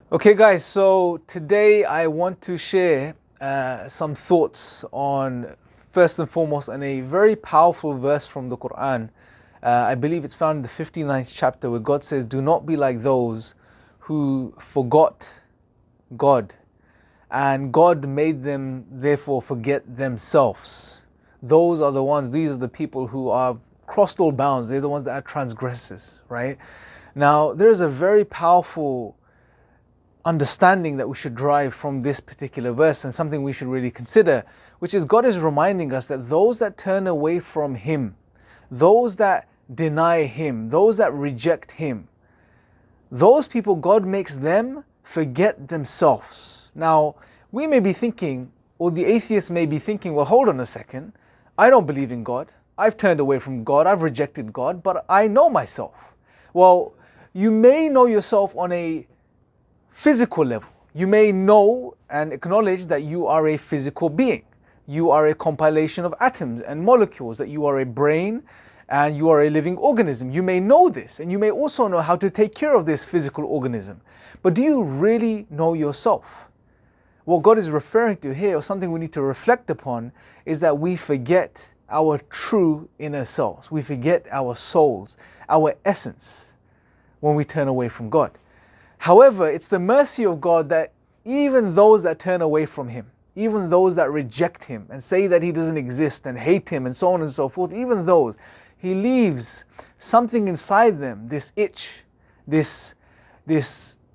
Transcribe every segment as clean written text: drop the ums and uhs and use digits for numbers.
Okay, guys, so today I want to share some thoughts on, first and foremost, on a very powerful verse from the Quran. I believe it's found in the 59th chapter where God says, "Do not be like those who forgot God, and God made them therefore forget themselves." Those are the ones, these are the people who are crossed all bounds. They're the ones that are transgressors, right? Now, there is a very powerful understanding that we should derive from this particular verse, and something we should really consider, which is God is reminding us that those that turn away from Him, those that deny Him, those that reject Him, those people, God makes them forget themselves. Now, we may be thinking, or the atheist may be thinking, well, hold on a second, I don't believe in God, I've turned away from God, I've rejected God, but I know myself. Well, you may know yourself on a physical level. You may know and acknowledge that you are a physical being. You are a compilation of atoms and molecules, that you are a brain and you are a living organism. You may know this, and you may also know how to take care of this physical organism. But do you really know yourself? What God is referring to here, or something we need to reflect upon, is that we forget our true inner selves. We forget our souls, our essence, when we turn away from God. However, it's the mercy of God that even those that turn away from Him, even those that reject Him and say that He doesn't exist and hate Him and so on and so forth, even those, He leaves something inside them, this itch, this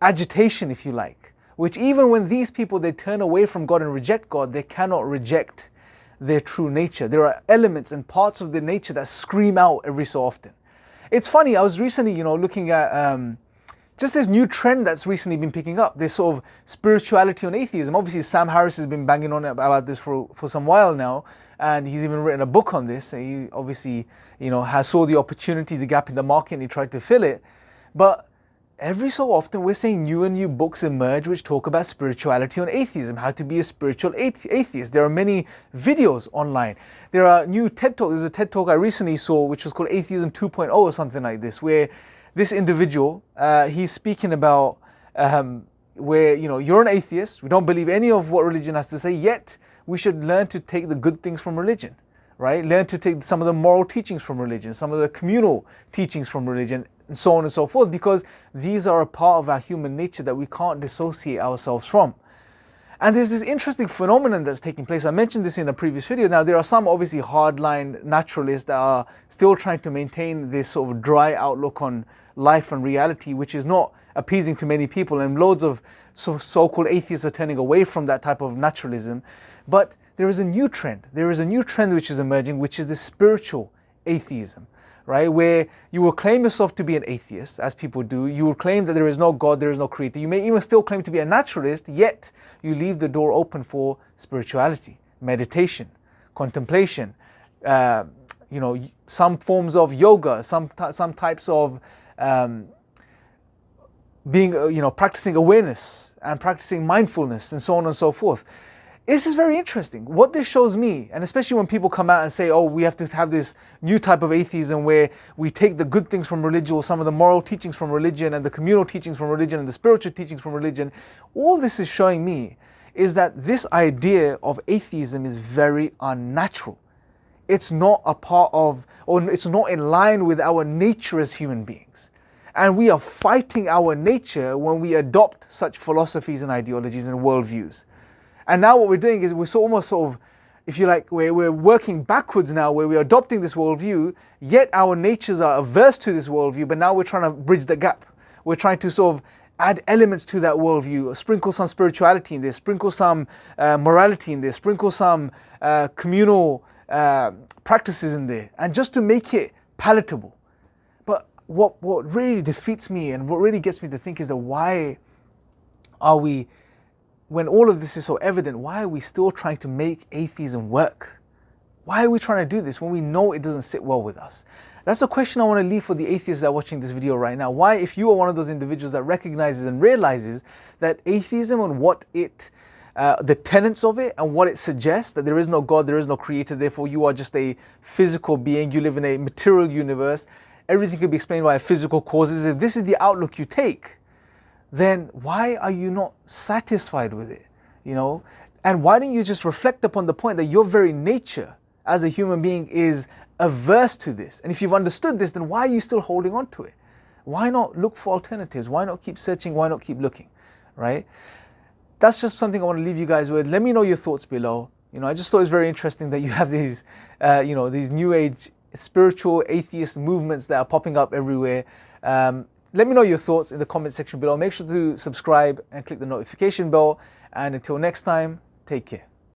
agitation, if you like, which even when these people, they turn away from God and reject God, they cannot reject their true nature. There are elements and parts of their nature that scream out every so often. It's funny, I was recently, looking at just this new trend that's recently been picking up, this sort of spirituality on atheism. Obviously, Sam Harris has been banging on about this for some while now, and he's even written a book on this. He obviously, has saw the opportunity, the gap in the market, and he tried to fill it. But every so often, we're seeing new and new books emerge which talk about spirituality on atheism, how to be a spiritual atheist. There are many videos online. There are new TED Talks. There's a TED Talk I recently saw, which was called Atheism 2.0 or something like this, where this individual, he's speaking about where, you're an atheist, we don't believe any of what religion has to say, yet we should learn to take the good things from religion, right? Learn to take some of the moral teachings from religion, some of the communal teachings from religion, and so on and so forth, because these are a part of our human nature that we can't dissociate ourselves from. And there's this interesting phenomenon that's taking place. I mentioned this in a previous video. Now, there are some obviously hardline naturalists that are still trying to maintain this sort of dry outlook on life and reality, which is not appeasing to many people, and loads of so-called atheists are turning away from that type of naturalism. But there is a new trend. There is a new trend which is emerging, which is the spiritual atheism, right? Where you will claim yourself to be an atheist, as people do. You will claim that there is no God, there is no creator. You may even still claim to be a naturalist, yet you leave the door open for spirituality, meditation, contemplation, some forms of yoga, some types of practicing awareness and practicing mindfulness and so on and so forth. This is very interesting. What this shows me, and especially when people come out and say, oh, we have to have this new type of atheism where we take the good things from religion, or some of the moral teachings from religion, and the communal teachings from religion, and the spiritual teachings from religion, all this is showing me is that this idea of atheism is very unnatural. It's not a part of, or it's not in line with our nature as human beings. And we are fighting our nature when we adopt such philosophies and ideologies and worldviews. And now what we're doing is we're almost sort of, if you like, we're working backwards now, where we're adopting this worldview, yet our natures are averse to this worldview, but now we're trying to bridge the gap. We're trying to sort of add elements to that worldview, sprinkle some spirituality in this, sprinkle some morality in this, sprinkle some communal practices in there, and just to make it palatable. But what really defeats me and what really gets me to think is that why are we, when all of this is so evident, why are we still trying to make atheism work? Why are we trying to do this when we know it doesn't sit well with us? That's a question I want to leave for the atheists that are watching this video right now. Why, if you are one of those individuals that recognizes and realizes that atheism and what it, the tenets of it and what it suggests, that there is no God, there is no creator, therefore you are just a physical being, you live in a material universe, everything can be explained by physical causes. If this is the outlook you take, then why are you not satisfied with it? You know, and why don't you just reflect upon the point that your very nature as a human being is averse to this? And if you've understood this, then why are you still holding on to it? Why not look for alternatives? Why not keep searching? Why not keep looking, right? That's just something I want to leave you guys with. Let me know your thoughts below. You know, I just thought it was very interesting that you have these, these new age spiritual atheist movements that are popping up everywhere. Let me know your thoughts in the comment section below. Make sure to subscribe and click the notification bell. And until next time, take care.